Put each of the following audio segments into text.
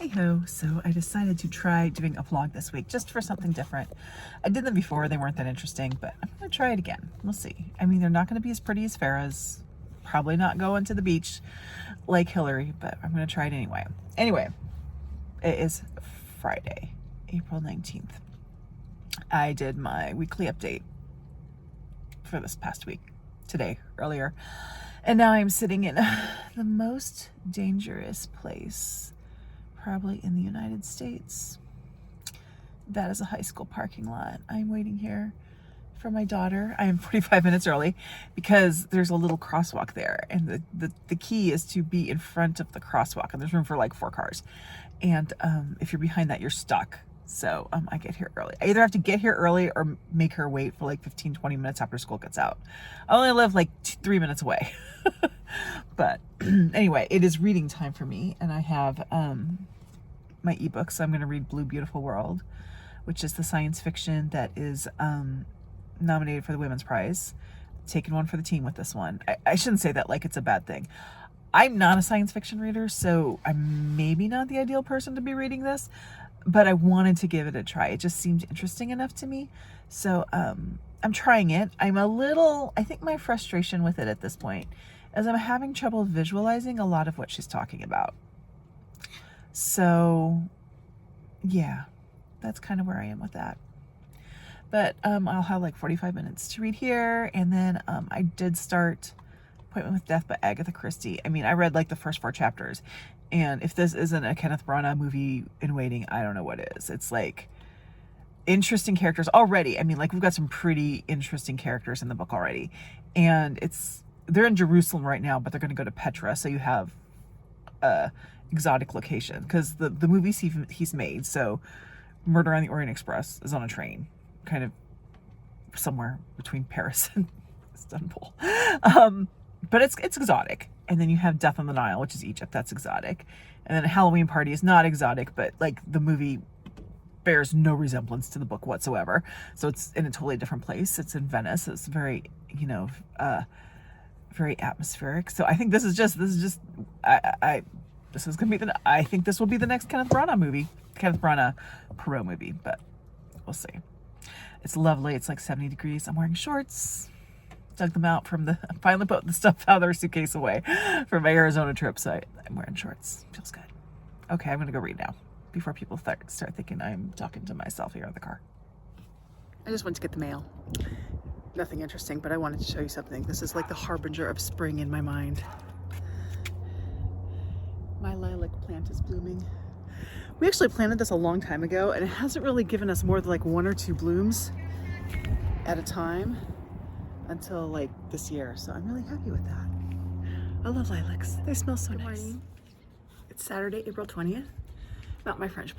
Anywho, so I decided to try doing a vlog this week just for something different. I did them before, they weren't that interesting, but I'm gonna try it again. We'll see. I mean, they're not gonna be as pretty as Farrah's, probably not going to the beach like Hillary, but I'm gonna try it anyway. Anyway, it is Friday, April 19th. I did my weekly update for this past week, earlier, and now I'm sitting in the most dangerous place probably in the United States. That is a high school parking lot. I'm waiting here for my daughter. I am 45 minutes early because there's a little crosswalk there, and the key is to be in front of the crosswalk, and there's room for like 4 cars, and if you're behind that, you're stuck. So I get here early. I either have to get here early or make her wait for like 15-20 minutes after school gets out. I only live like 3 minutes away. But anyway, it is reading time for me, and I have my ebook, so I'm going to read Blue Beautiful World, which is the science fiction that is nominated for the Women's Prize. Taking one for the team with this one. I shouldn't say that like it's a bad thing. I'm not a science fiction reader, so I'm maybe not the ideal person to be reading this, but I wanted to give it a try. It just seemed interesting enough to me. So I'm trying it. I think my frustration with it at this point is I'm having trouble visualizing a lot of what she's talking about. So yeah, that's kind of where I am with that. But I'll have like 45 minutes to read here. And then I did start Appointment with Death by Agatha Christie. I mean, I read like the first 4 chapters. And if this isn't a Kenneth Branagh movie in waiting, I don't know what is. It's like interesting characters already. I mean, like we've got some pretty interesting characters in the book already. And they're in Jerusalem right now, but they're going to go to Petra. So you have exotic location because the movies he's made. So Murder on the Orient Express is on a train, kind of somewhere between Paris and Istanbul. But it's exotic. And then you have Death on the Nile, which is Egypt. That's exotic. And then Halloween Party is not exotic, but like the movie bears no resemblance to the book whatsoever. So it's in a totally different place. It's in Venice. It's very, very atmospheric. So I think I think this will be the next Kenneth Branagh Perot movie, but we'll see. It's lovely. It's like 70 degrees. I'm wearing shorts. Dug them out finally put the stuff out of their suitcase away from my Arizona trip. So I'm wearing shorts. Feels good. Okay, I'm going to go read now before people start thinking I'm talking to myself here in the car. I just went to get the mail. Nothing interesting, but I wanted to show you something. This is like the harbinger of spring in my mind. My lilac plant is blooming. We actually planted this a long time ago, and it hasn't really given us more than like 1 or 2 blooms at a time until like this year. So I'm really happy with that. I love lilacs. They smell so nice. Morning. It's Saturday, April 20th. I'm out my front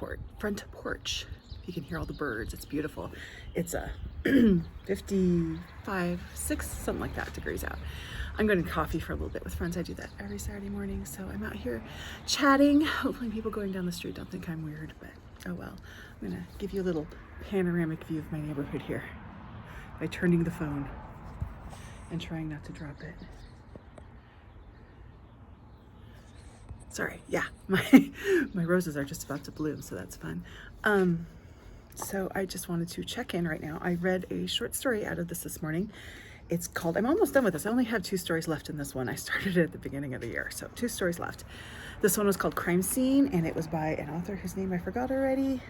porch. You can hear all the birds. It's beautiful. It's a 55, 6, something like that degrees out. I'm going to coffee for a little bit with friends. I do that every Saturday morning. So I'm out here chatting. Hopefully people going down the street don't think I'm weird, but oh well. I'm going to give you a little panoramic view of my neighborhood here by turning the phone and trying not to drop it. Sorry, yeah, my roses are just about to bloom, so that's fun. So I just wanted to check in right now. I read a short story out of this morning. It's called, I'm almost done with this. I only have 2 stories left in this one. I started it at the beginning of the year, so 2 stories left. This one was called Crime Scene, and it was by an author whose name I forgot already,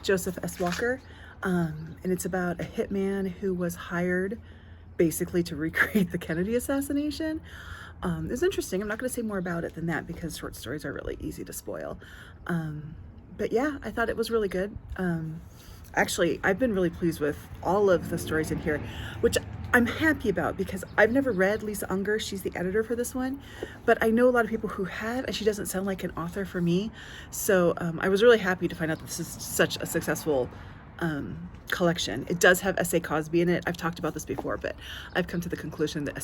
Joseph S. Walker. And it's about a hitman who was hired basically to recreate the Kennedy assassination. It was interesting. I'm not going to say more about it than that because short stories are really easy to spoil. But yeah, I thought it was really good. Actually, I've been really pleased with all of the stories in here, which I'm happy about because I've never read Lisa Unger. She's the editor for this one, but I know a lot of people who have, and she doesn't sound like an author for me. So I was really happy to find out that this is such a successful collection. It does have S.A. Cosby in it. I've talked about this before, but I've come to the conclusion that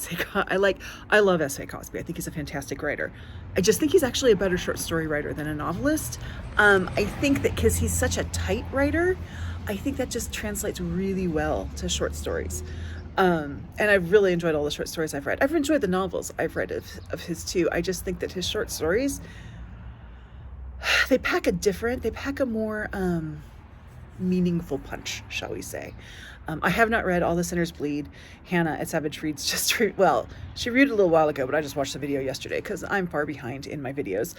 I love S.A. Cosby. I think he's a fantastic writer. I just think he's actually a better short story writer than a novelist. I think that because he's such a tight writer, I think that just translates really well to short stories. And I've really enjoyed all the short stories I've read. I've enjoyed the novels I've read of his too. I just think that his short stories, they pack a more meaningful punch, shall we say. I have not read All the Sinners Bleed. Hannah at Savage Reads she read it a little while ago, but I just watched the video yesterday because I'm far behind in my videos.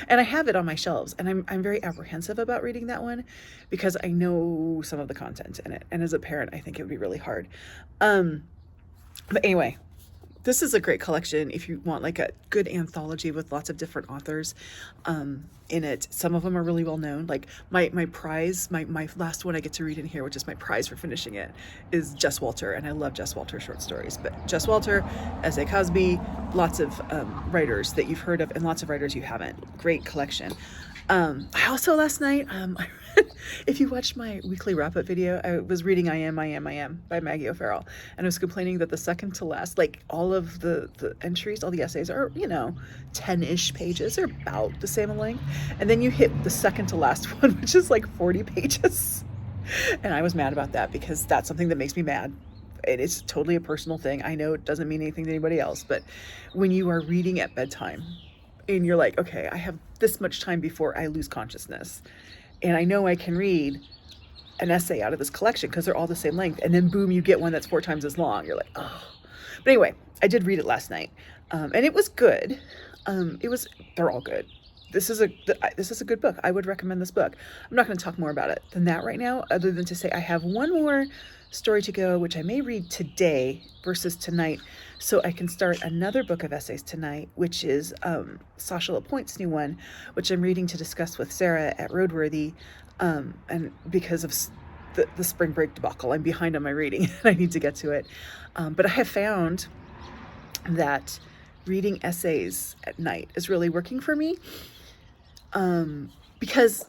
And I have it on my shelves, and I'm very apprehensive about reading that one because I know some of the content in it, and as a parent I think it would be really hard. But anyway, this is a great collection if you want like a good anthology with lots of different authors in it. Some of them are really well known. Like my prize, my last one I get to read in here, which is my prize for finishing it, is Jess Walter, and I love Jess Walter short stories. But Jess Walter, S.A. Cosby, lots of writers that you've heard of and lots of writers you haven't. Great collection. I also last night, if you watched my weekly wrap-up video, I was reading I Am by Maggie O'Farrell, and I was complaining that the second to last, like all of the entries, all the essays are, 10-ish pages. They're about the same length. And then you hit the second to last one, which is like 40 pages. And I was mad about that because that's something that makes me mad. And it's totally a personal thing. I know it doesn't mean anything to anybody else, but when you are reading at bedtime and you're like, okay, I have this much time before I lose consciousness, and I know I can read an essay out of this collection because they're all the same length, and then boom, you get one that's 4 times as long. You're like, oh. But anyway, I did read it last night, and it was good. They're all good. This is a good book. I would recommend this book. I'm not going to talk more about it than that right now, other than to say I have one more story to go, which I may read today versus tonight, so I can start another book of essays tonight, which is Sasha LaPointe's new one, which I'm reading to discuss with Sarah at Roadworthy, and because of the spring break debacle, I'm behind on my reading and I need to get to it. But I have found that reading essays at night is really working for me, because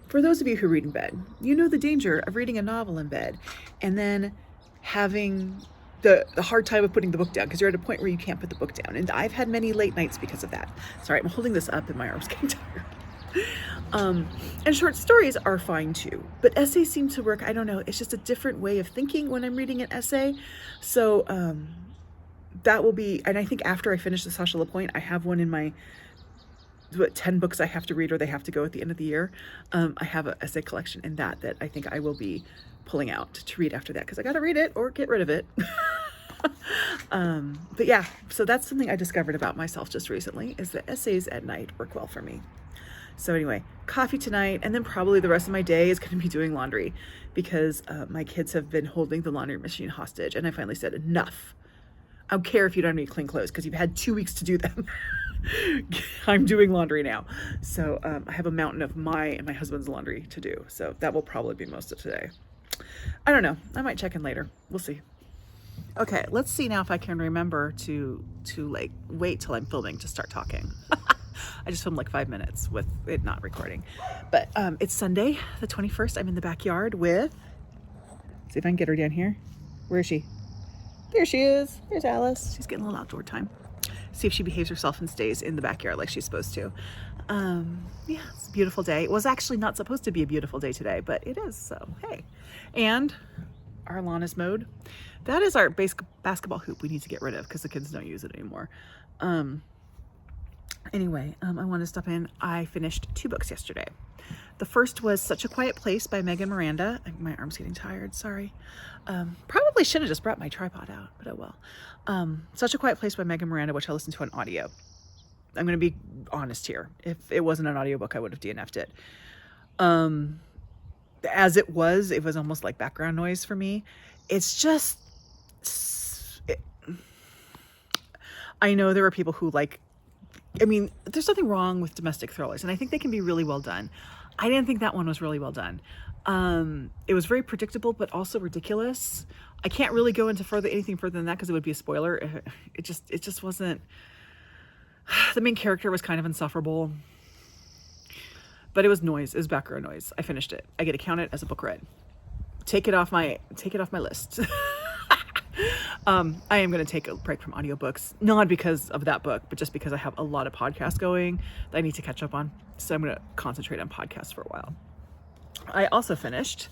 for those of you who read in bed, you know the danger of reading a novel in bed and then having the hard time of putting the book down because you're at a point where you can't put the book down. And I've had many late nights because of that. Sorry, I'm holding this up and my arm's getting tired. And short stories are fine too, but essays seem to work. I don't know. It's just a different way of thinking when I'm reading an essay. So that will be, and I think after I finish the Sasha LaPointe, I have one in my 10 books I have to read or they have to go at the end of the year. I have an essay collection in that I think I will be pulling out to read after that because I got to read it or get rid of it. But yeah, so that's something I discovered about myself just recently, is that essays at night work well for me. So anyway, coffee tonight, and then probably the rest of my day is going to be doing laundry because my kids have been holding the laundry machine hostage, and I finally said enough. I don't care if you don't have any clean clothes because you've had 2 weeks to do them. I'm doing laundry now. So I have a mountain of my and my husband's laundry to do. So that will probably be most of today. I don't know. I might check in later. We'll see. Okay, let's see now if I can remember to like wait till I'm filming to start talking. I just filmed like 5 minutes with it not recording. But it's Sunday, the 21st. I'm in the backyard with, see if I can get her down here. Where is she? There she is. There's Alice. She's getting a little outdoor time. See if she behaves herself and stays in the backyard like she's supposed to. Yeah, it's a beautiful day. It was actually not supposed to be a beautiful day today, but it is, so hey. And our lawn is mowed. That is our basketball hoop we need to get rid of because the kids don't use it anymore. Anyway, I want to stop in. I finished 2 books yesterday. The first was Such a Quiet Place by Meg and Miranda. My arm's getting tired, sorry. Probably should have just brought my tripod out, but oh well. Such a Quiet Place by Meg and Miranda, which I listened to on audio. I'm going to be honest here. If it wasn't an audiobook, I would have DNF'd it. As it was almost like background noise for me. It's just, I know there are people who there's nothing wrong with domestic thrillers, and I think they can be really well done. I didn't think that one was really well done. It was very predictable, but also ridiculous. I can't really go into anything further than that because it would be a spoiler. It just wasn't. The main character was kind of insufferable, but it was noise. It was background noise. I finished it. I get to count it as a book read. Take it off my list. I am going to take a break from audiobooks, not because of that book, but just because I have a lot of podcasts going that I need to catch up on. So I'm going to concentrate on podcasts for a while. I also finished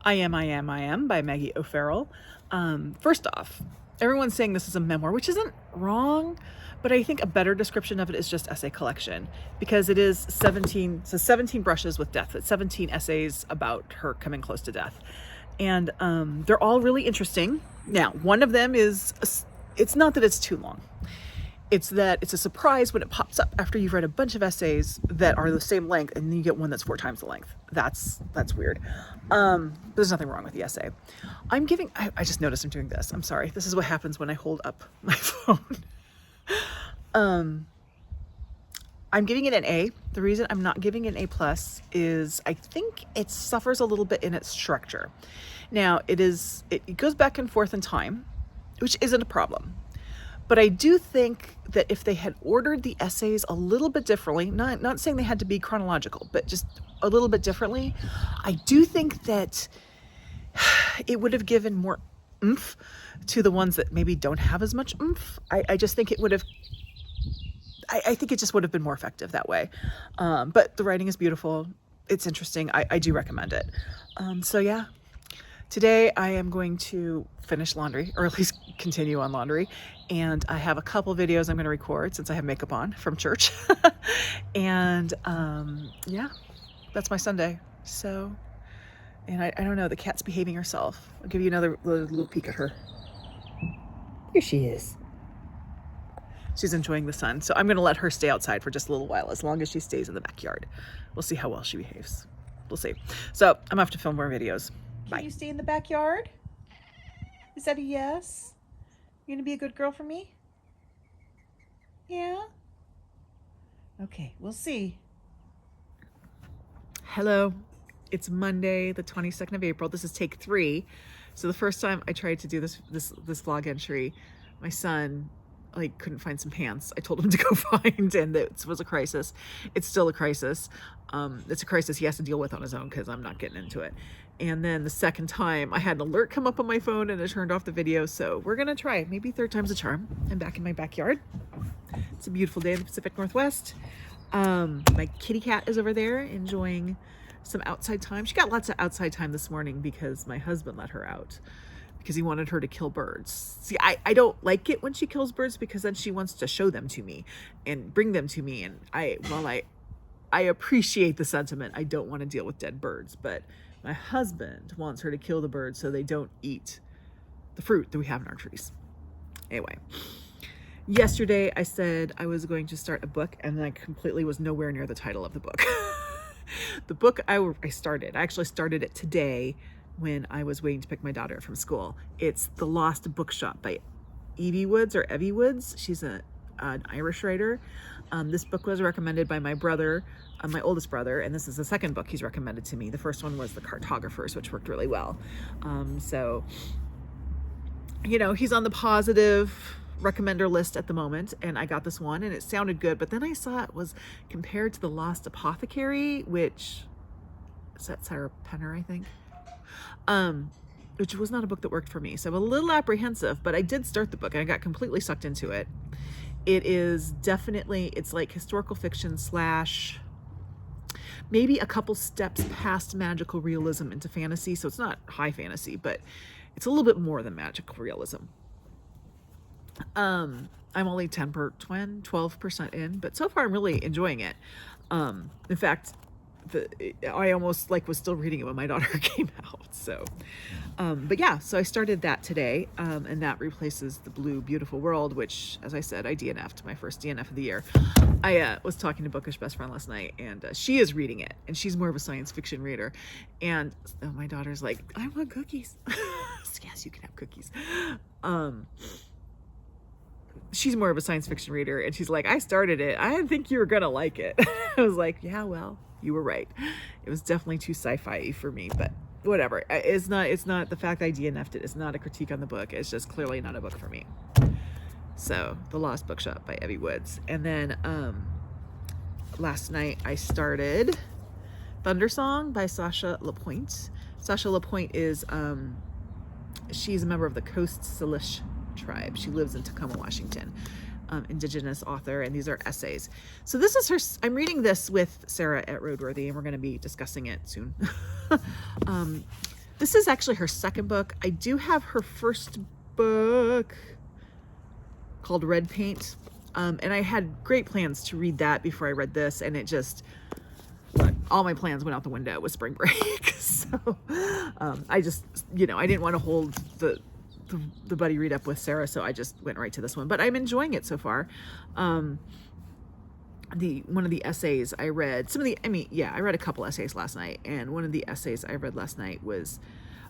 I Am by Maggie O'Farrell. First off, everyone's saying this is a memoir, which isn't wrong, but I think a better description of it is just essay collection, because it is 17 brushes with death. It's 17 essays about her coming close to death. And they're all really interesting. Now, one of them is, it's not that it's too long. It's that it's a surprise when it pops up after you've read a bunch of essays that are the same length, and then you get one that's 4 times the length. That's weird. There's nothing wrong with the essay. I just noticed I'm doing this. I'm sorry. This is what happens when I hold up my phone. I'm giving it an A. The reason I'm not giving it an A+ is I think it suffers a little bit in its structure. Now, it goes back and forth in time, which isn't a problem. But I do think that if they had ordered the essays a little bit differently, not saying they had to be chronological, but just a little bit differently, I do think that it would have given more oomph to the ones that maybe don't have as much oomph. I just think it would have, I think it just would have been more effective that way. But the writing is beautiful. It's interesting. I do recommend it. So yeah, today I am going to finish laundry, or at least continue on laundry. And I have a couple videos I'm going to record since I have makeup on from church. And yeah, that's my Sunday. So, and I don't know, the cat's behaving herself. I'll give you another little peek at her. Here she is. She's enjoying the sun. So I'm going to let her stay outside for just a little while, as long as she stays in the backyard. We'll see how well she behaves. We'll see. So I'm off to film more videos. Bye. Can you stay in the backyard? Is that a yes? You gonna be a good girl for me? Yeah? Okay, we'll see. Hello. It's Monday, the 22nd of April. This is take 3. So the first time I tried to do this vlog entry, my son couldn't find some pants. I told him to go find, and it was a crisis. It's still a crisis. It's a crisis he has to deal with on his own, because I'm not getting into it. And then the second time I had an alert come up on my phone and it turned off the video. So we're gonna try, maybe third time's a charm. I'm back in my backyard. It's a beautiful day in the Pacific Northwest. My kitty cat is over there enjoying some outside time. She got lots of outside time this morning because my husband let her out, because he wanted her to kill birds. See, I don't like it when she kills birds, because then she wants to show them to me and bring them to me. And I appreciate the sentiment. I don't want to deal with dead birds, but my husband wants her to kill the birds so they don't eat the fruit that we have in our trees. Anyway, yesterday I said I was going to start a book, and I completely was nowhere near the title of the book. The book I actually started it today when I was waiting to pick my daughter up from school. It's The Lost Bookshop by Evie Woods. She's an Irish writer. This book was recommended by my brother, my oldest brother, and this is the second book he's recommended to me. The first one was The Cartographers, which worked really well. So, you know, he's on the positive recommender list at the moment, and I got this one and it sounded good, but then I saw it was compared to The Lost Apothecary, which is that Sarah Penner, I think, which was not a book that worked for me. So I'm a little apprehensive, but I did start the book and I got completely sucked into it. It is definitely, it's like historical fiction / maybe a couple steps past magical realism into fantasy. So it's not high fantasy, but it's a little bit more than magical realism. I'm only 12% in, but so far I'm really enjoying it. In fact, I almost was still reading it when my daughter came out. So, but yeah, so I started that today, and that replaces The Blue Beautiful World, which, as I said, I DNF'd, my first DNF of the year. I was talking to Bookish Best Friend last night, and she is reading it, and she's more of a science fiction reader. And my daughter's like, I want cookies. Yes, you can have cookies. She's more of a science fiction reader, and she's like, I started it. I didn't think you were gonna like it. I was like, yeah, well, you were right. It was definitely too sci-fi for me, but whatever. It's not the fact I DNF'd it. It's not a critique on the book. It's just clearly not a book for me. So, The Lost Bookshop by Evie Woods. And then last night I started Thunder Song by Sasha LaPointe. Sasha LaPointe is she's a member of the Coast Salish tribe. She lives in Tacoma, Washington. Indigenous author, and these are essays. So this is her, I'm reading this with Sarah at Roadworthy, and we're going to be discussing it soon. This is actually her second book. I do have her first book called Red Paint. And I had great plans to read that before I read this, and it just, all my plans went out the window with spring break. So I just, I didn't want to hold the buddy read up with Sarah, so I just went right to this one. But I'm enjoying it so far. One of the essays I read, I read a couple essays last night, and one of the essays I read last night was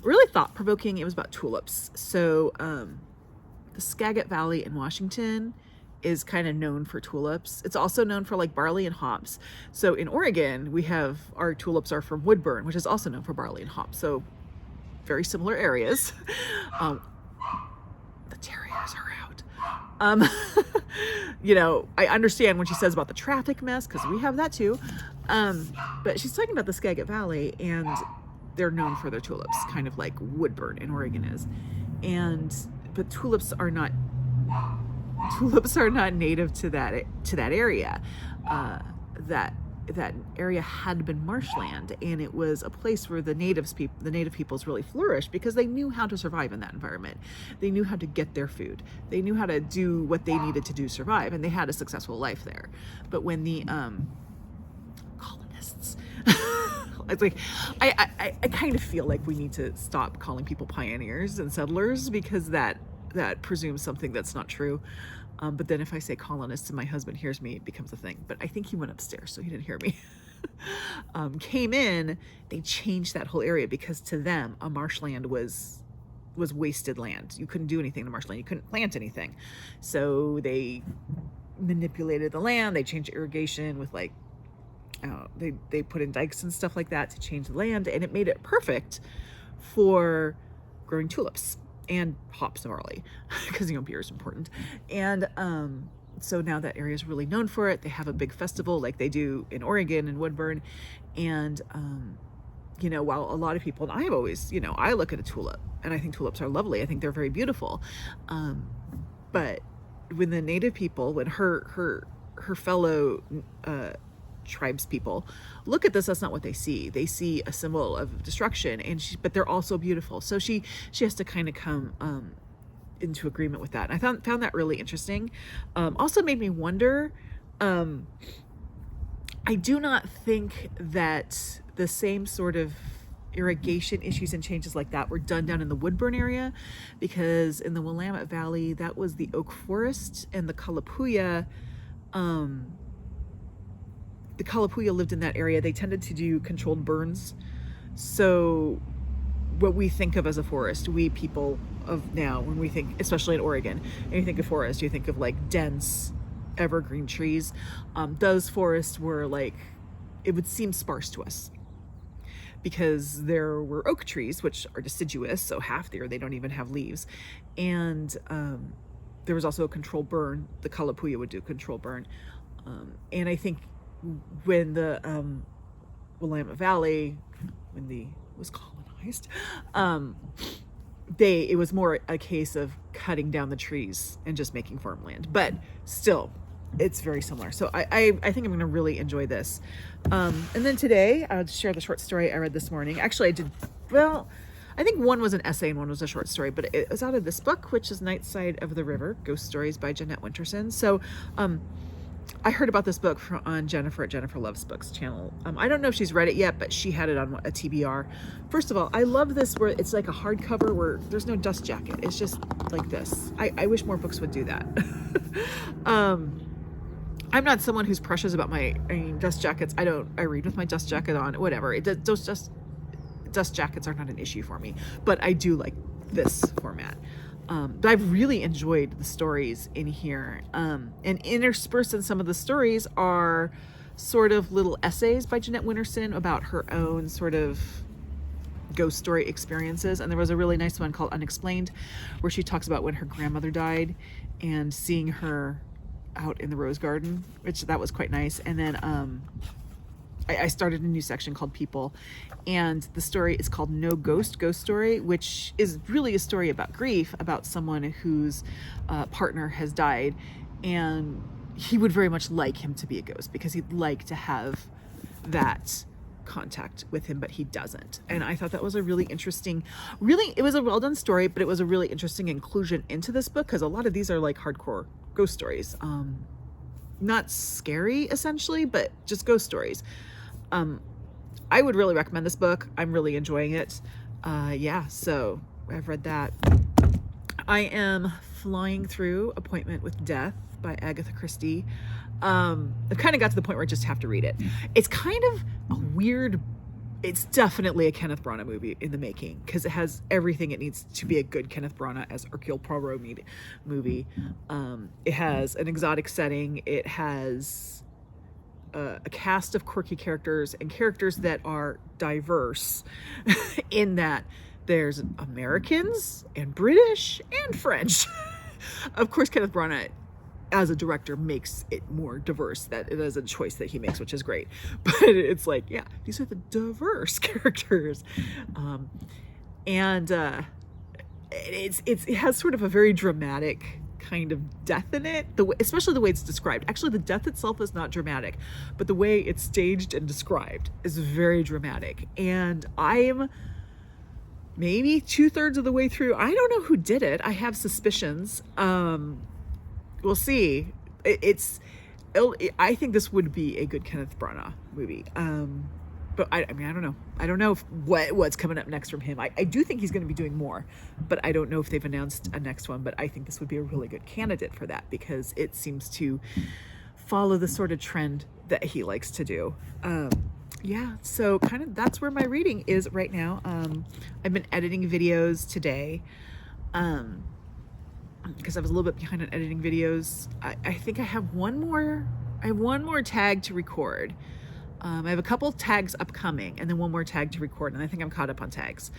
really thought-provoking. It was about tulips. So the Skagit Valley in Washington is kind of known for tulips. It's also known for like barley and hops. So in Oregon, our tulips are from Woodburn, which is also known for barley and hops. So very similar areas. The terriers are out. I understand when she says about the traffic mess, because we have that too. But she's talking about the Skagit Valley, and they're known for their tulips, kind of like Woodburn in Oregon is. But tulips are not native to that area. That area had been marshland, and it was a place where the native peoples really flourished because they knew how to survive in that environment. They knew how to get their food. They knew how to do what they needed to do to survive, and they had a successful life there. But when the colonists, it's like, I kind of feel like we need to stop calling people pioneers and settlers, because that presumes something that's not true. But then if I say colonists and my husband hears me, it becomes a thing. But I think he went upstairs, so he didn't hear me. Came in, they changed that whole area because to them, a marshland was wasted land. You couldn't do anything in marshland. You couldn't plant anything. So they manipulated the land. They changed irrigation with they put in dikes and stuff like that to change the land, and it made it perfect for growing tulips and hops and barley, because beer is important. And so now that area is really known for it. They have a big festival like they do in Oregon and Woodburn. And while a lot of people, and I've always, I look at a tulip and I think tulips are lovely. I think they're very beautiful. But when the native people, when her fellow tribes people look at this, that's not what they see. They see a symbol of destruction, but they're also beautiful. So she has to kind of come into agreement with that. And I found that really interesting. Also made me wonder, I do not think that the same sort of irrigation issues and changes like that were done down in the Woodburn area, because in the Willamette Valley, that was the oak forest, and the Kalapuya lived in that area. They tended to do controlled burns. So what we think of as a forest, we people of now, when we think, especially in Oregon, and you think of forest, you think of like dense evergreen trees. Those forests were it would seem sparse to us because there were oak trees, which are deciduous, so half the year they don't even have leaves. And there was also a controlled burn. The Kalapuya would do a controlled burn. And I think when the Willamette Valley, was colonized, it was more a case of cutting down the trees and just making farmland. But still, it's very similar. So I think I'm going to really enjoy this. And then today, I'll share the short story I read this morning. Actually, I think one was an essay and one was a short story, but it was out of this book, which is Night Side of the River, Ghost Stories by Jeanette Winterson. So I heard about this book on Jennifer at Jennifer Loves Books channel. I don't know if she's read it yet, but she had it on a TBR. First of all, I love this where it's like a hardcover where there's no dust jacket. It's just like this. I wish more books would do that. I'm not someone who's precious about dust jackets. I read with my dust jacket on, whatever. Dust jackets are not an issue for me, but I do like this format. But I've really enjoyed the stories in here. And interspersed in some of the stories are sort of little essays by Jeanette Winterson about her own sort of ghost story experiences. And there was a really nice one called Unexplained, where she talks about when her grandmother died and seeing her out in the rose garden, which that was quite nice. And then I started a new section called People, and the story is called No Ghost Story, which is really a story about grief, about someone whose partner has died, and he would very much like him to be a ghost because he'd like to have that contact with him, but he doesn't. And I thought that was a really interesting, it was a well done story, but it was a really interesting inclusion into this book, because a lot of these are like hardcore ghost stories. Not scary essentially, but just ghost stories. I would really recommend this book. I'm really enjoying it. Yeah, so I've read that. I am flying through Appointment with Death by Agatha Christie. I've kind of got to the point where I just have to read it. It's kind of a weird, it's definitely a Kenneth Branagh movie in the making, because it has everything it needs to be a good Kenneth Branagh as Hercule Poirot movie. It has an exotic setting. It has a cast of quirky characters, and characters that are diverse in that there's Americans and British and French. Of course, Kenneth Branagh as a director makes it more diverse. That it is a choice that he makes, which is great. But it's like, yeah, these are the diverse characters. It has sort of a very dramatic kind of death in it, especially the way it's described. Actually, the death itself is not dramatic, but the way it's staged and described is very dramatic. And I'm maybe 2/3 of the way through. I don't know who did it. I have suspicions. We'll see. I think this would be a good Kenneth Branagh movie. But I mean, I don't know. I don't know what's coming up next from him. I do think he's going to be doing more, but I don't know if they've announced a next one. But I think this would be a really good candidate for that, because it seems to follow the sort of trend that he likes to do. Yeah, so kind of that's where my reading is right now. I've been editing videos today, because I was a little bit behind on editing videos. I think I have one more tag to record. I have a couple tags upcoming, and then one more tag to record, and I think I'm caught up on tags.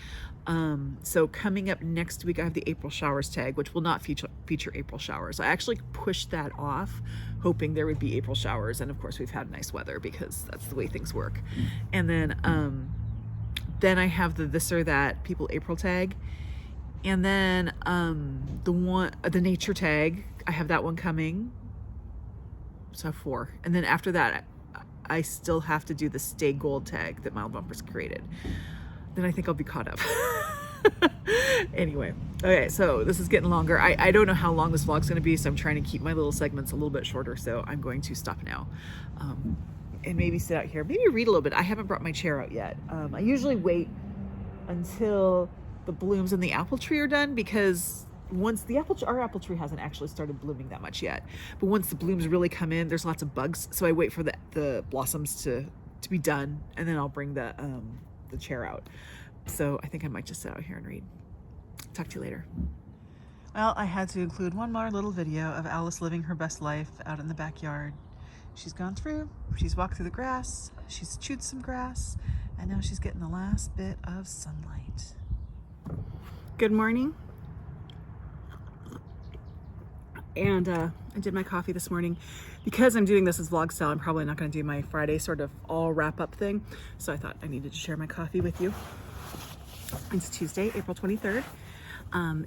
So coming up next week, I have the April showers tag, which will not feature April showers. I actually pushed that off, hoping there would be April showers, and of course we've had nice weather, because that's the way things work. And then I have the this or that people April tag, and then the nature tag. I have that one coming. So 4, and then after that, I still have to do the Stay Gold tag that Mild Bumpers created. Then I think I'll be caught up. Anyway, okay, so this is getting longer. I don't know how long this vlog's going to be, so I'm trying to keep my little segments a little bit shorter, so I'm going to stop now. And maybe sit out here, maybe read a little bit. I haven't brought my chair out yet. I usually wait until the blooms in the apple tree are done, because once our apple tree hasn't actually started blooming that much yet, but once the blooms really come in, there's lots of bugs, so I wait for the blossoms to be done, and then I'll bring the chair out. So I think I might just sit out here and read. Talk to you later. Well, I had to include one more little video of Alice living her best life out in the backyard. She's gone through, she's walked through the grass, she's chewed some grass, and now she's getting the last bit of sunlight. Good morning. And I did my coffee this morning. Because I'm doing this as vlog style, I'm probably not going to do my Friday sort of all wrap up thing. So I thought I needed to share my coffee with you. It's Tuesday, April 23rd.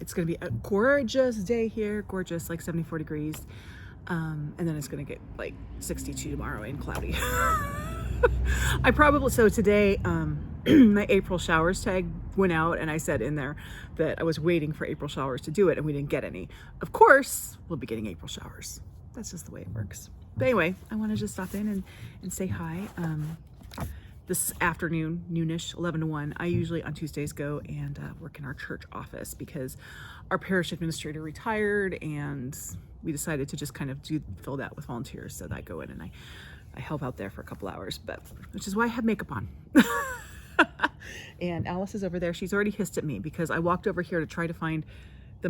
It's going to be a gorgeous day here. Gorgeous, like 74 degrees. And then it's going to get like 62 tomorrow and cloudy. So today, my April showers tag went out, and I said in there that I was waiting for April showers to do it, and we didn't get any. Of course, we'll be getting April showers. That's just the way it works. But anyway, I want to just stop in and say hi. This afternoon, noonish, 11 to 1, I usually on Tuesdays go and work in our church office, because our parish administrator retired, and we decided to just kind of fill that with volunteers. So that I go in and I help out there for a couple hours, which is why I have makeup on. And Alice is over there. She's already hissed at me because I walked over here to try to find the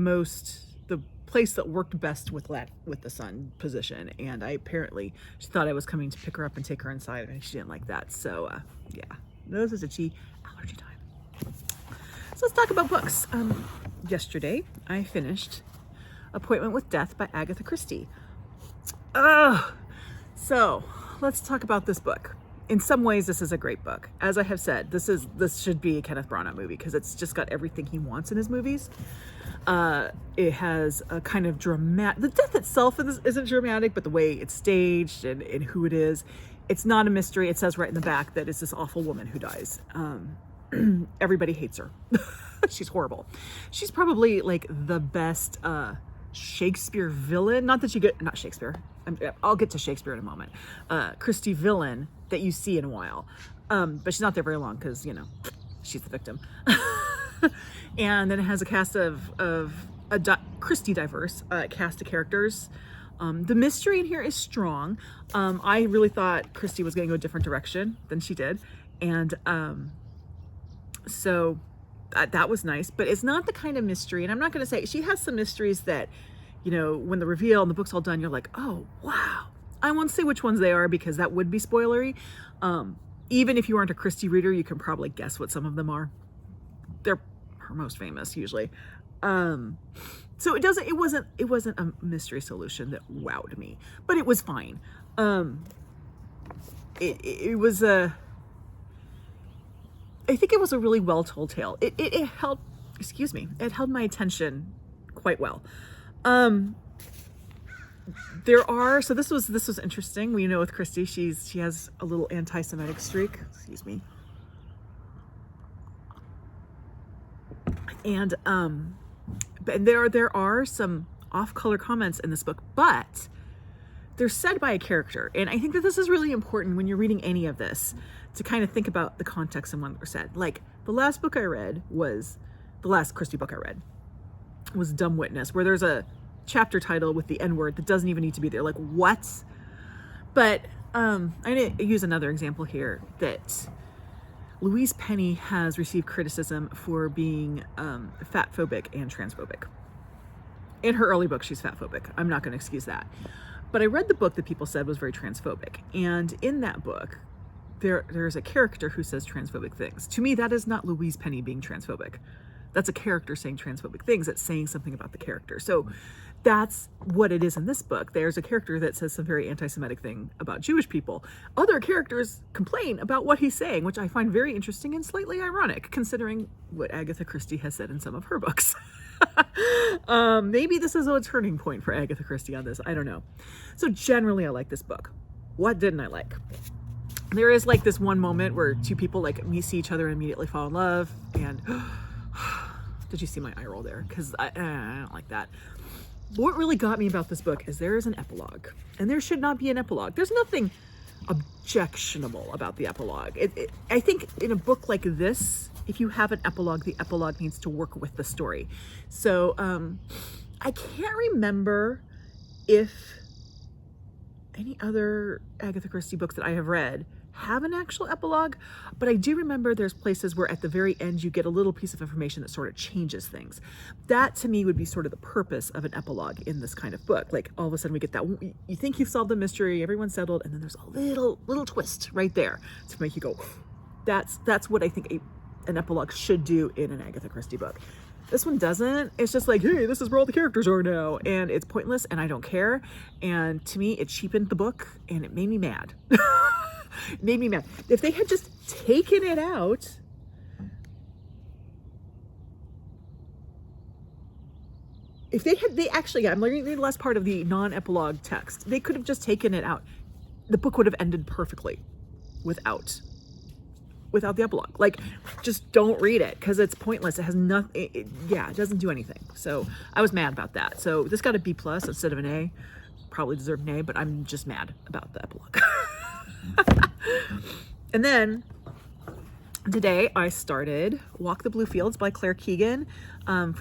place that worked best with the sun position. And she thought I was coming to pick her up and take her inside, and she didn't like that. So yeah, nose is itchy, allergy time. So let's talk about books. Yesterday I finished Appointment with Death by Agatha Christie. So let's talk about this book. In some ways, this is a great book. As I have said, this should be a Kenneth Branagh movie, because it's just got everything he wants in his movies. It has a kind of dramatic, the death itself isn't dramatic, but the way it's staged and who it is it's not a mystery. It says right in the back that it's this awful woman who dies. Everybody hates her. She's horrible. She's probably like the best Shakespeare villain. Not Shakespeare. I'll get to Shakespeare in a moment. Christie villain that you see in a while. But she's not there very long because, you know, she's the victim. And then it has a cast of Christie diverse cast of characters. The mystery in here is strong. I really thought Christie was going to go a different direction than she did. And so that was nice, but it's not the kind of mystery. And I'm not going to say, she has some mysteries that, you know, when the reveal and the book's all done, you're like, oh, wow. I won't say which ones they are because that would be spoilery. Even if you aren't a Christie reader, you can probably guess what some of them are. They're her most famous usually. So it wasn't a mystery solution that wowed me, but it was fine. It was I think it was a really well told tale. It held, it held my attention quite well. So this was interesting. We know with Christie, she has a little anti-Semitic streak. And there are some off-color comments in this book, but they're said by a character. And I think that this is really important when you're reading any of this, to kind of think about the context and when they're said. Like, the last Christie book I read was Dumb Witness, where there's a chapter title with the N-word that doesn't even need to be there. Like, what? But I'm going to use another example here, that Louise Penny has received criticism for being fatphobic and transphobic. In her early book, she's fatphobic. I'm not going to excuse that. But I read the book that people said was very transphobic. And in that book, there's a character who says transphobic things. To me, that is not Louise Penny being transphobic. That's a character saying transphobic things. That's saying something about the character. So that's what it is in this book. There's a character that says some very anti-Semitic thing about Jewish people. Other characters complain about what he's saying, which I find very interesting and slightly ironic, considering what Agatha Christie has said in some of her books. Maybe this is a turning point for Agatha Christie on this. I don't know. So generally, I like this book. What didn't I like? There is like this one moment where two people like see each other and immediately fall in love. And did you see my eye roll there? Because I don't like that. What really got me about this book is there is an epilogue, and there should not be an epilogue. There's nothing objectionable about the epilogue. I think in a book like this, if you have an epilogue, the epilogue needs to work with the story. So I can't remember if any other Agatha Christie books that I have read have an actual epilogue, but I do remember there's places where at the very end you get a little piece of information that sort of changes things. That to me would be sort of the purpose of an epilogue in this kind of book. Like all of a sudden we get that, you think you've solved the mystery, everyone's settled, and then there's a little twist right there to make you go, that's what I think an epilogue should do in an Agatha Christie book. This one doesn't. It's just like, hey, this is where all the characters are now, and it's pointless and I don't care. And to me, it cheapened the book and it made me mad. It made me mad. If they had just taken it out, I'm reading the last part of the non-epilogue text. They could have just taken it out. The book would have ended perfectly without the epilogue. Like, just don't read it because it's pointless. It has nothing. It doesn't do anything. So I was mad about that. So this got a B+ instead of an A. Probably deserved an A, but I'm just mad about the epilogue. And then today I started Walk the Blue Fields by Claire Keegan. I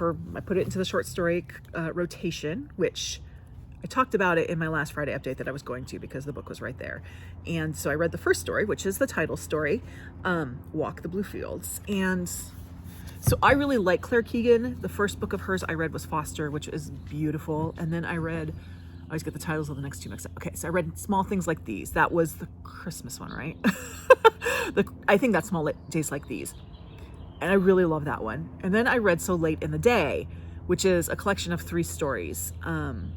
put it into the short story rotation, which I talked about it in my last Friday update that I was going to because the book was right there. And so I read the first story, which is the title story, Walk the Blue Fields. And so I really like Claire Keegan. The first book of hers I read was Foster, which is beautiful. And then I always get the titles of the next two mixed up. Okay, so I read Small Things Like These. That was the Christmas one, right? I think that's Small Days Like These. And I really love that one. And then I read So Late in the Day, which is a collection of 3 stories. And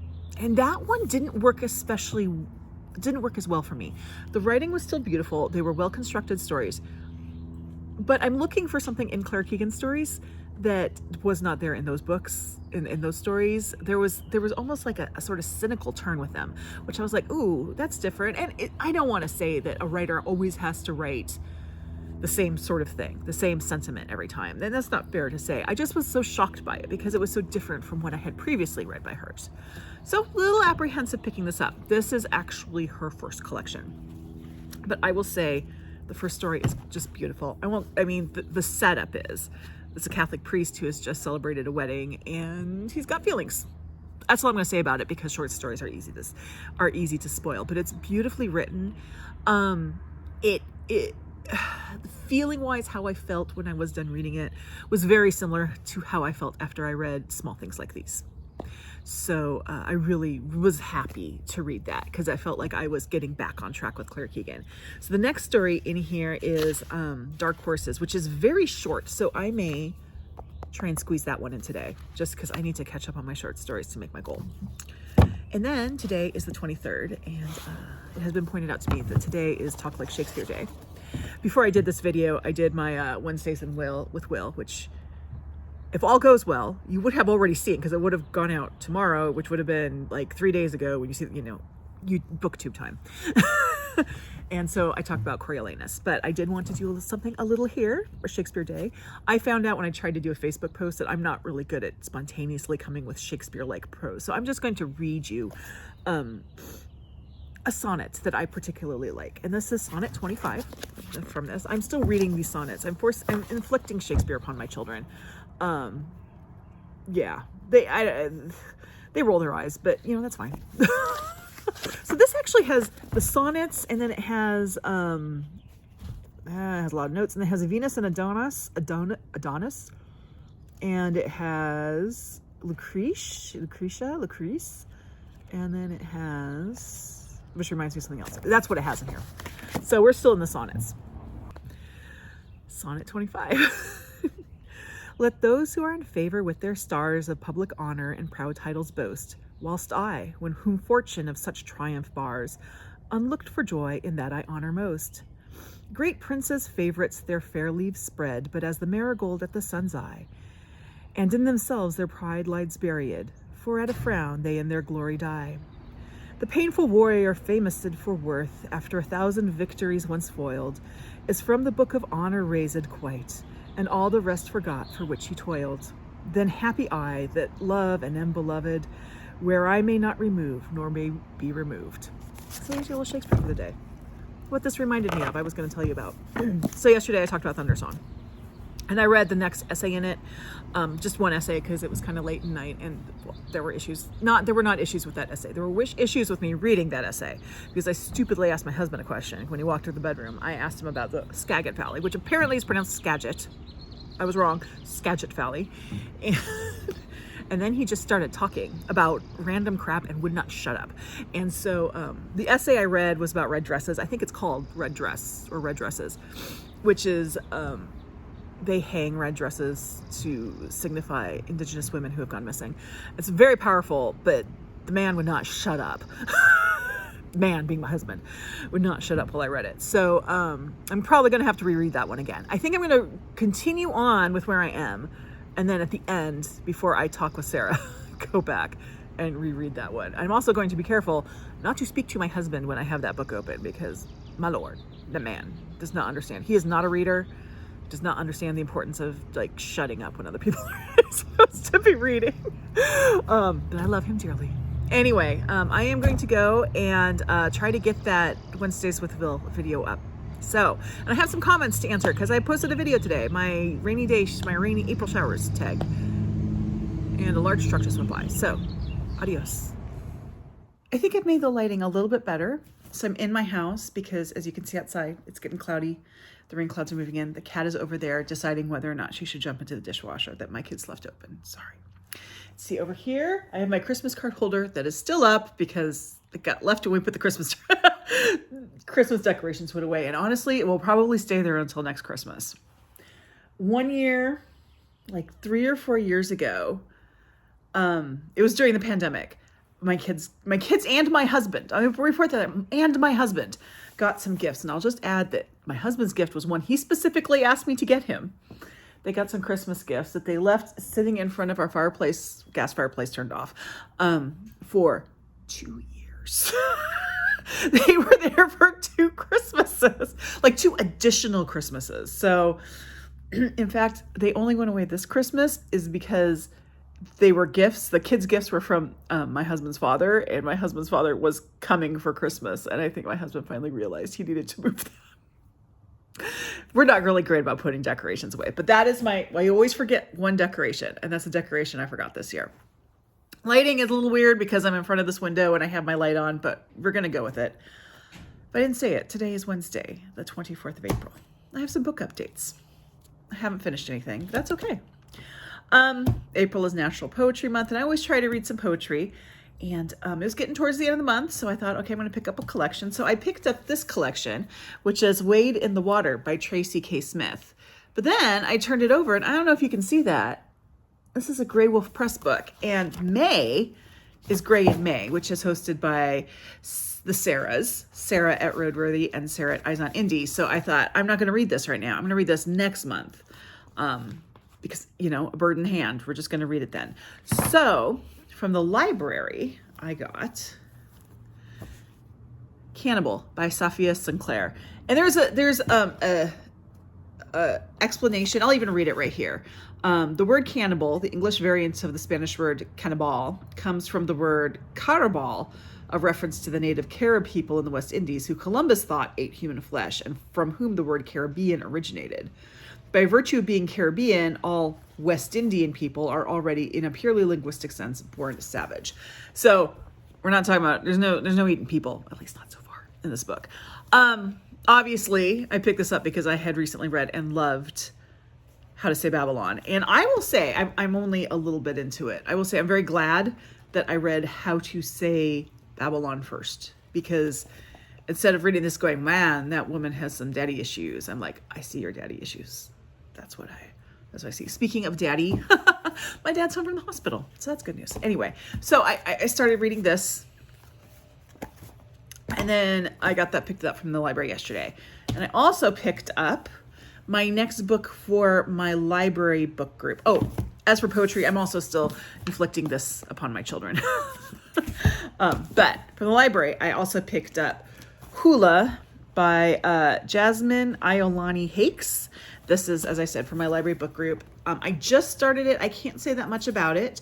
that one didn't work as well for me. The writing was still beautiful. They were well-constructed stories. But I'm looking for something in Claire Keegan's stories that was not there in those books, in those stories. There was almost like a sort of cynical turn with them, which I was like, ooh, that's different. And I don't want to say that a writer always has to write the same sort of thing, the same sentiment every time. And that's not fair to say. I just was so shocked by it because it was so different from what I had previously read by hers. So a little apprehensive picking this up. This is actually her first collection. But I will say the first story is just beautiful. The setup is, it's a Catholic priest who has just celebrated a wedding and he's got feelings. That's all I'm going to say about it, because short stories are easy to spoil, but it's beautifully written. Feeling wise, how I felt when I was done reading it was very similar to how I felt after I read Small Things Like These. So I really was happy to read that because I felt like I was getting back on track with Claire Keegan. So the next story in here is Dark Horses, which is very short. So I may try and squeeze that one in today just because I need to catch up on my short stories to make my goal. And then today is the 23rd, and it has been pointed out to me that today is Talk Like Shakespeare Day. Before I did this video, I did my Wednesdays with Will, which, if all goes well, you would have already seen because it would have gone out tomorrow, which would have been like 3 days ago when you see, booktube time. And so I talked about Coriolanus, but I did want to do something a little here for Shakespeare Day. I found out when I tried to do a Facebook post that I'm not really good at spontaneously coming with Shakespeare-like prose. So I'm just going to read you a sonnet that I particularly like. And this is sonnet 25 from this. I'm still reading these sonnets. I'm inflicting Shakespeare upon my children. Yeah, they roll their eyes, but that's fine. So this actually has the sonnets, and then it has a lot of notes, and it has a Venus and Adonis, and it has Lucrece, and then it has, which reminds me of something else. That's what it has in here. So we're still in the sonnets. Sonnet 25. Let those who are in favor with their stars of public honor and proud titles boast, whilst I, when whom fortune of such triumph bars, unlooked for joy in that I honor most. Great princes' favorites their fair leaves spread, but as the marigold at the sun's eye, and in themselves their pride lies buried, for at a frown they in their glory die. The painful warrior famoused for worth, after 1,000 victories once foiled, is from the book of honor razed quite, and all the rest forgot for which he toiled. Then happy I that love and am beloved, where I may not remove, nor may be removed. So there's your little Shakespeare for the day. What this reminded me of, I was going to tell you about. So yesterday I talked about Thundersong, and I read the next essay in it, just one essay because it was kind of late at night, and there were issues. There were not issues with that essay. There were issues with me reading that essay because I stupidly asked my husband a question when he walked through the bedroom. I asked him about the Skagit Valley, which apparently is pronounced Skagit. I was wrong, Skagit Valley. And then he just started talking about random crap and would not shut up. And so the essay I read was about red dresses. I think it's called Red Dress or Red Dresses, which is they hang red dresses to signify Indigenous women who have gone missing. It's very powerful, but the man would not shut up. Man, being my husband, would not shut up while I read it. So I'm probably going to have to reread that one again. I think I'm going to continue on with where I am. And then at the end, before I talk with Sarah, go back and reread that one. I'm also going to be careful not to speak to my husband when I have that book open because, my Lord, the man does not understand. He is not a reader, does not understand the importance of shutting up when other people are supposed to be reading. But I love him dearly. Anyway, I am going to go and try to get that Wednesdays with Will video up. So, and I have some comments to answer because I posted a video today, my rainy April showers tag, and a large truck just went by. So, adios. I think I've made the lighting a little bit better. So I'm in my house because, as you can see outside, it's getting cloudy. The rain clouds are moving in. The cat is over there deciding whether or not she should jump into the dishwasher that my kids left open. Sorry. See over here, I have my Christmas card holder that is still up because it got left when we put the Christmas decorations put away. And honestly, it will probably stay there until next Christmas. One year, like 3 or 4 years ago, it was during the pandemic. My kids and my husband, I report that, and my husband got some gifts. And I'll just add that my husband's gift was one he specifically asked me to get him. they got some Christmas gifts that they left sitting in front of our fireplace, gas fireplace turned off, for 2 years. They were there for 2 Christmases, like 2 additional Christmases. So in fact, they only went away this Christmas is because they were gifts. The kids' gifts were from my husband's father, and my husband's father was coming for Christmas. And I think my husband finally realized he needed to move them. We're not really great about putting decorations away, but that is I always forget one decoration, and that's the decoration I forgot this year. Lighting is a little weird because I'm in front of this window and I have my light on, but we're going to go with it. But I didn't say it. Today is Wednesday, the 24th of April. I have some book updates. I haven't finished anything, but that's okay. April is National Poetry Month, and I always try to read some poetry. And it was getting towards the end of the month, so I thought, okay, I'm going to pick up a collection. So I picked up this collection, which is Wade in the Water by Tracy K. Smith. But then I turned it over, and I don't know if you can see that. This is a Grey Wolf Press book, and May is Grey in May, which is hosted by the Sarahs, Sarah at Roadworthy and Sarah at Eyes on Indie. So I thought, I'm not going to read this right now. I'm going to read this next month because, a bird in hand. We're just going to read it then. So from the library, I got Cannibal by Safiya Sinclair. And there's a explanation. I'll even read it right here. The word cannibal, the English variant of the Spanish word cannibal, comes from the word carabal, a reference to the native Carib people in the West Indies who Columbus thought ate human flesh and from whom the word Caribbean originated. By virtue of being Caribbean, all West Indian people are already, in a purely linguistic sense, born savage. So we're not talking about, there's no eating people, at least not so far in this book. Obviously, I picked this up because I had recently read and loved How to Say Babylon. And I will say, I'm only a little bit into it. I will say I'm very glad that I read How to Say Babylon first, because instead of reading this going, man, that woman has some daddy issues, I'm like, I see your daddy issues. That's what I see. Speaking of daddy, my dad's home from the hospital, so that's good news. Anyway, so I started reading this, and then I got that picked up from the library yesterday. And I also picked up my next book for my library book group. Oh, as for poetry, I'm also still inflicting this upon my children. But from the library, I also picked up Hula by Jasmin, Iolani, Hakes. This is, as I said, for my library book group. I just started it. I can't say that much about it.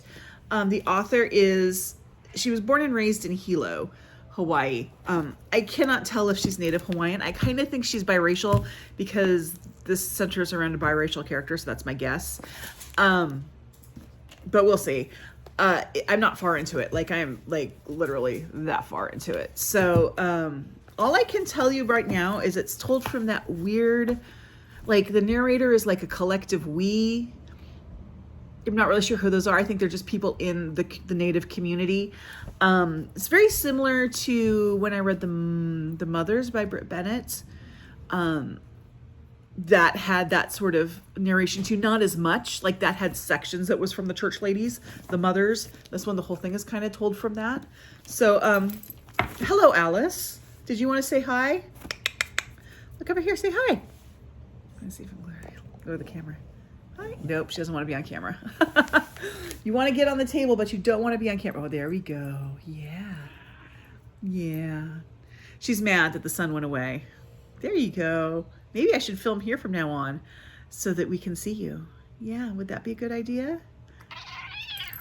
The author she was born and raised in Hilo, Hawaii. I cannot tell if she's Native Hawaiian. I kind of think she's biracial because this centers around a biracial character, so that's my guess. But we'll see. I'm not far into it. I'm literally that far into it. So all I can tell you right now is it's told from that weird, the narrator is like a collective we. I'm not really sure who those are. I think they're just people in the Native community. It's very similar to when I read the Mothers by Britt Bennett. That had that sort of narration too, not as much. That had sections that was from the church ladies, the Mothers. This one, the whole thing is kind of told from that. So, hello, Alice. Did you want to say hi? Look over here, say hi. Let me see if I'm going to go to the camera. Hi. Nope, she doesn't want to be on camera. You want to get on the table, but you don't want to be on camera. Oh, there we go. Yeah. Yeah. She's mad that the sun went away. There you go. Maybe I should film here from now on so that we can see you. Yeah, would that be a good idea?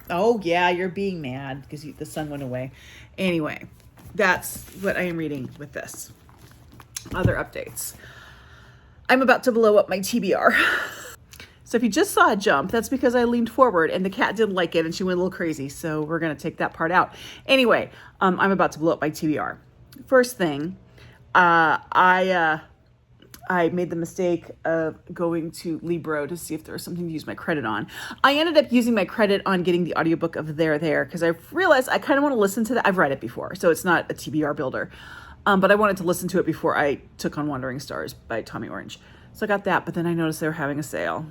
Oh, yeah, you're being mad because the sun went away. Anyway, that's what I am reading with this. Other updates. I'm about to blow up my TBR. So if you just saw a jump, that's because I leaned forward and the cat didn't like it and she went a little crazy. So we're going to take that part out. Anyway, I'm about to blow up my TBR. First thing, I made the mistake of going to Libro to see if there was something to use my credit on. I ended up using my credit on getting the audiobook of There because I realized I kind of want to listen to that. I've read it before, so it's not a TBR builder. But I wanted to listen to it before I took on Wandering Stars by Tommy Orange. So I got that, but then I noticed they were having a sale.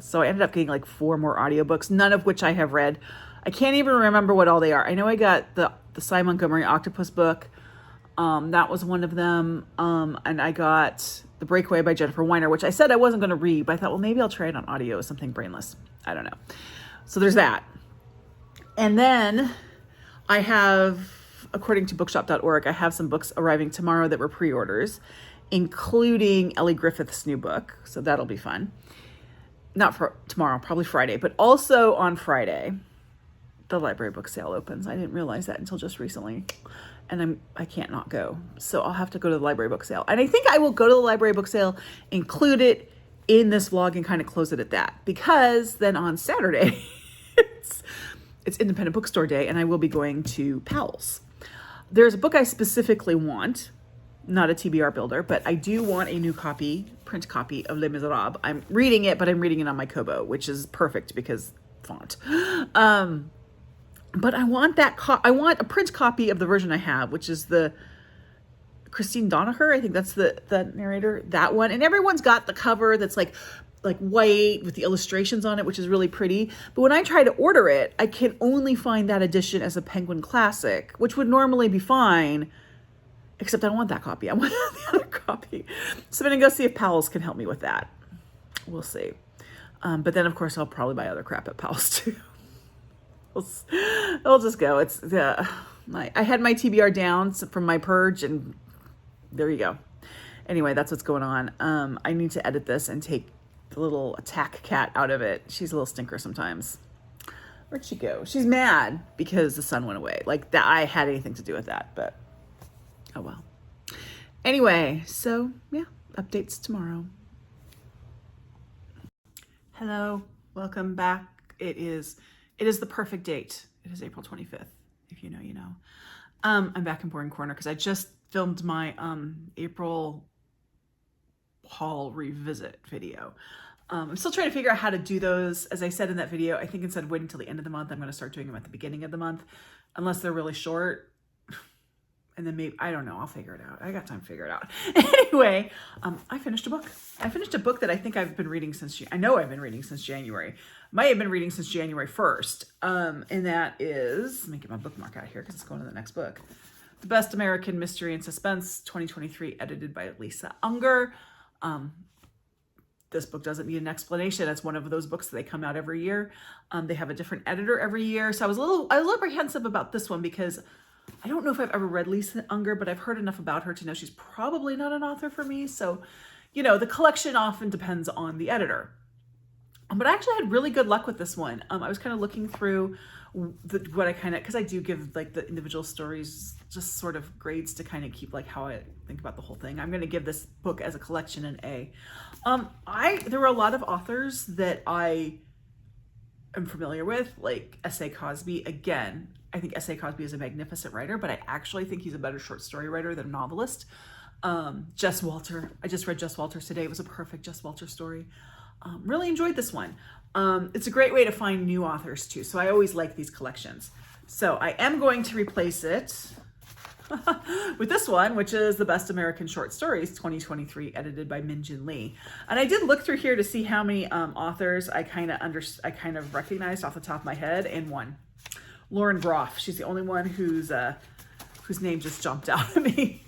So I ended up getting 4 more audiobooks, none of which I have read. I can't even remember what all they are. I know I got the Cy Montgomery Octopus book. That was one of them. And I got The Breakaway by Jennifer Weiner, which I said I wasn't going to read, but I thought, well, maybe I'll try it on audio as something brainless. I don't know. So there's that. And then I have, according to bookshop.org, I have some books arriving tomorrow that were pre-orders, including Ellie Griffith's new book. So that'll be fun. Not for tomorrow, probably Friday, but also on Friday, the library book sale opens. I didn't realize that until just recently, and I can't not go. So I'll have to go to the library book sale. And I think I will go to the library book sale, include it in this vlog, and kind of close it at that, because then on Saturday, it's Independent Bookstore Day, and I will be going to Powell's. There's a book I specifically want, not a TBR builder, but I do want a new print copy of Les Miserables. I'm reading it, but I'm reading it on my Kobo, which is perfect because font. But I want I want a print copy of the version I have, which is the Christine Donaher. I think that's the narrator, that one. And everyone's got the cover that's like white with the illustrations on it, which is really pretty. But when I try to order it, I can only find that edition as a Penguin Classic, which would normally be fine, except I don't want that copy. I want the other copy. So I'm going to go see if Powell's can help me with that. We'll see. But then, of course, I'll probably buy other crap at Powell's too. I'll just go. I had my TBR down from my purge, and there you go. Anyway, that's what's going on. I need to edit this and take the little attack cat out of it. She's a little stinker sometimes. Where'd she go? She's mad because the sun went away. Like that, I had anything to do with that, but oh well. Anyway, so yeah, updates tomorrow. Hello, welcome back. It is the perfect date. It is April 25th. If you know, you know. I'm back in Boring Corner because I just filmed my April haul revisit video. I'm still trying to figure out how to do those. As I said in that video, I think instead of waiting until the end of the month, I'm going to start doing them at the beginning of the month, unless they're really short. And then maybe, I don't know, I'll figure it out. I got time to figure it out. Anyway, I finished a book. I finished a book that I think I've been reading since, I know I've been reading since January. Might have been reading since January 1st. And that is, let me get my bookmark out here because it's going to the next book. The Best American Mystery and Suspense, 2023, edited by Lisa Unger. This book doesn't need an explanation. It's one of those books that they come out every year. They have a different editor every year. So I was a little apprehensive about this one because I don't know if I've ever read Lisa Unger, but I've heard enough about her to know she's probably not an author for me. So, you know, the collection often depends on the editor. But I actually had really good luck with this one. I was kind of looking through because I do give like the individual stories just sort of grades to kind of keep like how I think about the whole thing. I'm going to give this book as a collection an A. There were a lot of authors that I am familiar with, like S.A. Cosby. Again, I think S.A. Cosby is a magnificent writer, but I actually think he's a better short story writer than a novelist. Jess Walter. I just read Jess Walter's today. It was a perfect Jess Walter story. Really enjoyed this one. It's a great way to find new authors too. So I always like these collections. So I am going to replace it with this one, which is The Best American Short Stories, 2023, edited by Min-Jin Lee. And I did look through here to see how many authors I kind of recognized off the top of my head, and one. Lauren Groff. She's the only one whose name just jumped out at me.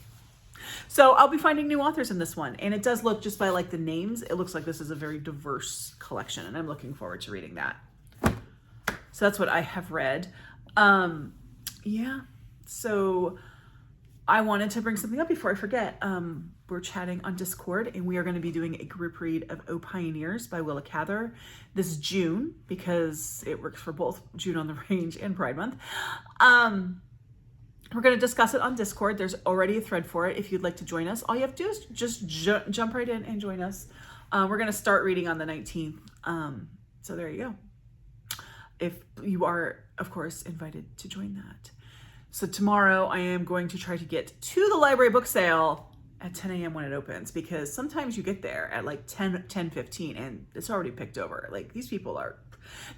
So I'll be finding new authors in this one. And it does look, just by like the names, it looks like this is a very diverse collection, and I'm looking forward to reading that. So that's what I have read. Yeah. So I wanted to bring something up before I forget. We're chatting on Discord, and we are going to be doing a group read of O Pioneers by Willa Cather this June, because it works for both June on the Range and Pride Month. We're going to discuss it on Discord. There's already a thread for it. If you'd like to join us, all you have to do is just jump right in and join us. We're going to start reading on the 19th. So there you go. If you are, of course, invited to join that. So tomorrow I am going to try to get to the library book sale at 10 a.m. when it opens, because sometimes you get there at like 10:15 and it's already picked over. Like, these people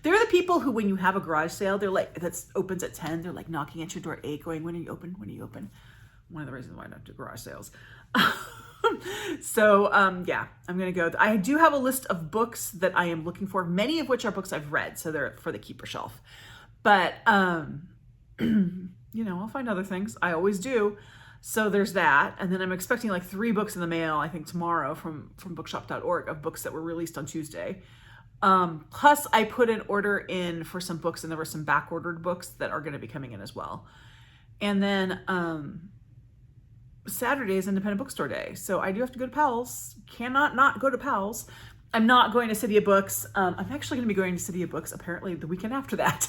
they're the people who, when you have a garage sale, they're like, that opens at 10, they're like knocking at your door at 8 going, when are you open? When are you open? One of the reasons why I don't do garage sales. So, yeah, I'm going to go. I do have a list of books that I am looking for, many of which are books I've read. So they're for the keeper shelf, but, you know, I'll find other things. I always do. So there's that. And then I'm expecting like 3 books in the mail, I think tomorrow from bookshop.org of books that were released on Tuesday. Plus I put an order in for some books, and there were some back ordered books that are going to be coming in as well. And then Saturday is Independent Bookstore Day. So I do have to go to Powell's. Cannot not go to Powell's. I'm not going to City of Books. I'm actually going to be going to City of Books apparently the weekend after that.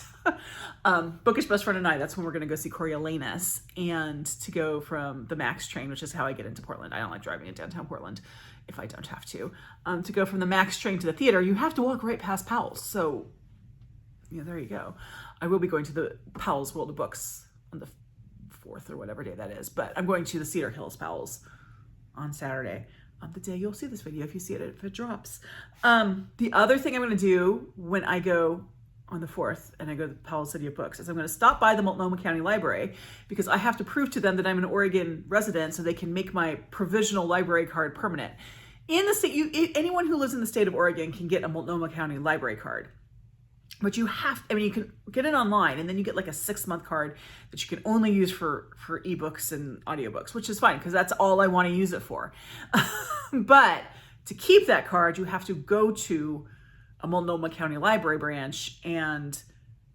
Bookish Best Friend and I, that's when we're going to go see Coriolanus, and to go from the Max train, which is how I get into Portland. I don't like driving in downtown Portland if I don't have to. To go from the Max train to the theater, you have to walk right past Powell's. So, yeah, there you go. I will be going to the Powell's World of Books on the 4th or whatever day that is, but I'm going to the Cedar Hills Powell's on Saturday. The day you'll see this video, if you see it, if it drops. The other thing I'm going to do when I go on the 4th and I go to the Powell City of Books is I'm going to stop by the Multnomah County Library, because I have to prove to them that I'm an Oregon resident so they can make my provisional library card permanent. In the state, anyone who lives in the state of Oregon can get a Multnomah County library card. But you have, I mean, you can get it online, and then you get like a 6-month card that you can only use for ebooks and audiobooks, which is fine because that's all I want to use it for. But to keep that card, you have to go to a Multnomah County Library branch and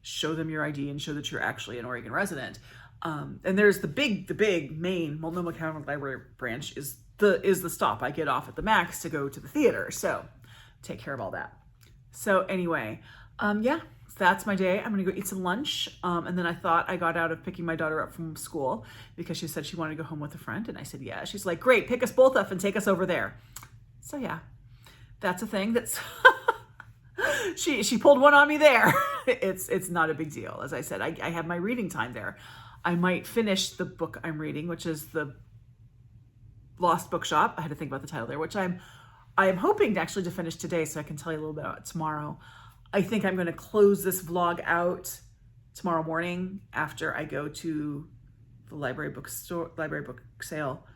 show them your ID and show that you're actually an Oregon resident. And there's the big main Multnomah County Library branch is the stop. I get off at the Max to go to the theater. So take care of all that. So anyway, yeah, that's my day. I'm gonna go eat some lunch. And then I thought I got out of picking my daughter up from school because she said she wanted to go home with a friend. And I said, yeah. She's like, great, pick us both up and take us over there. So yeah, that's a thing that's, she pulled one on me there. It's not a big deal. As I said, I have my reading time there. I might finish the book I'm reading, which is the Lost Bookshop. I had to think about the title there, which I am hoping to finish today so I can tell you a little bit about it tomorrow. I think I'm going to close this vlog out tomorrow morning after I go to the library book sale,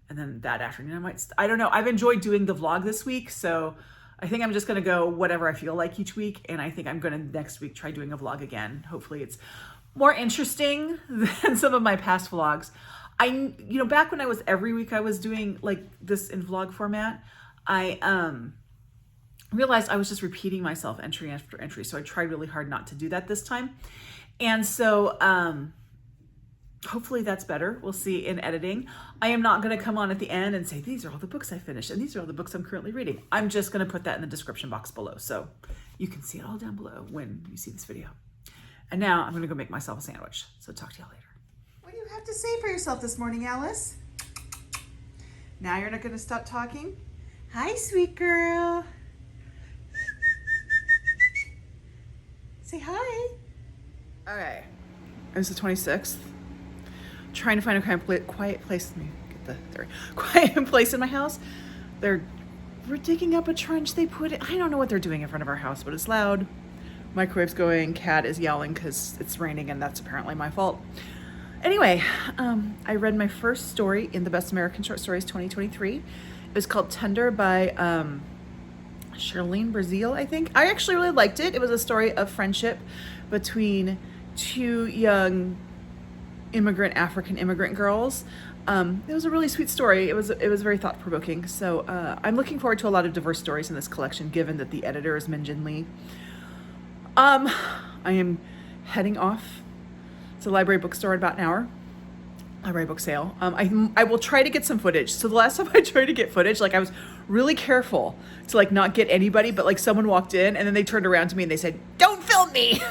and then that afternoon I don't know. I've enjoyed doing the vlog this week, so I think I'm just going to go whatever I feel like each week, and I think I'm going to next week try doing a vlog again. Hopefully it's more interesting than some of my past vlogs. Back when I was every week I was doing like this in vlog format, I realized I was just repeating myself entry after entry. So I tried really hard not to do that this time. And so hopefully that's better. We'll see in editing. I am not going to come on at the end and say, these are all the books I finished and these are all the books I'm currently reading. I'm just going to put that in the description box below. So you can see it all down below when you see this video. And now I'm going to go make myself a sandwich. So talk to y'all later. What do you have to say for yourself this morning, Alice? Now you're not going to stop talking? Hi, sweet girl. Say hi. Okay. It's the 26th. Trying to find a quiet place. Let me get quiet place in my house. We're digging up a trench. They put it. I don't know what they're doing in front of our house, but it's loud. Microwave's going. Cat is yelling because it's raining, and that's apparently my fault. Anyway, I read my first story in the Best American Short Stories 2023. It was called Tender by Charlene Brazil, I think. I actually really liked it. It was a story of friendship between 2 young African immigrant girls. It was a really sweet story. It was very thought-provoking. So I'm looking forward to a lot of diverse stories in this collection, given that the editor is Min Jin Lee. I am heading off to the library bookstore in about an hour. Library book sale. I will try to get some footage. So the last time I tried to get footage, like I was really careful to like not get anybody, but like someone walked in and then they turned around to me and they said, "Don't film me."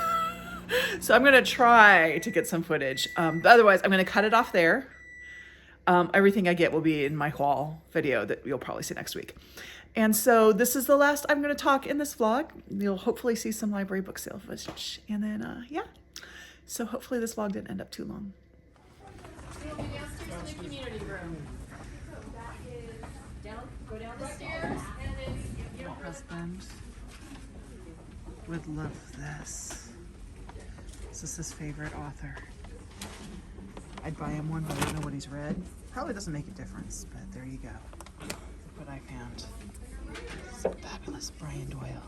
So I'm going to try to get some footage. But otherwise I'm going to cut it off there. Everything I get will be in my haul video that you'll probably see next week. And so this is the last I'm going to talk in this vlog. You'll hopefully see some library book sale footage. And then, yeah. So hopefully this vlog didn't end up too long. Downstairs in the community room. Go down the stairs and then My husband would love this. This is his favorite author. I'd buy him one, but I don't know what he's read. Probably doesn't make a difference, but there you go. Look what I found. Some fabulous Brian Doyle.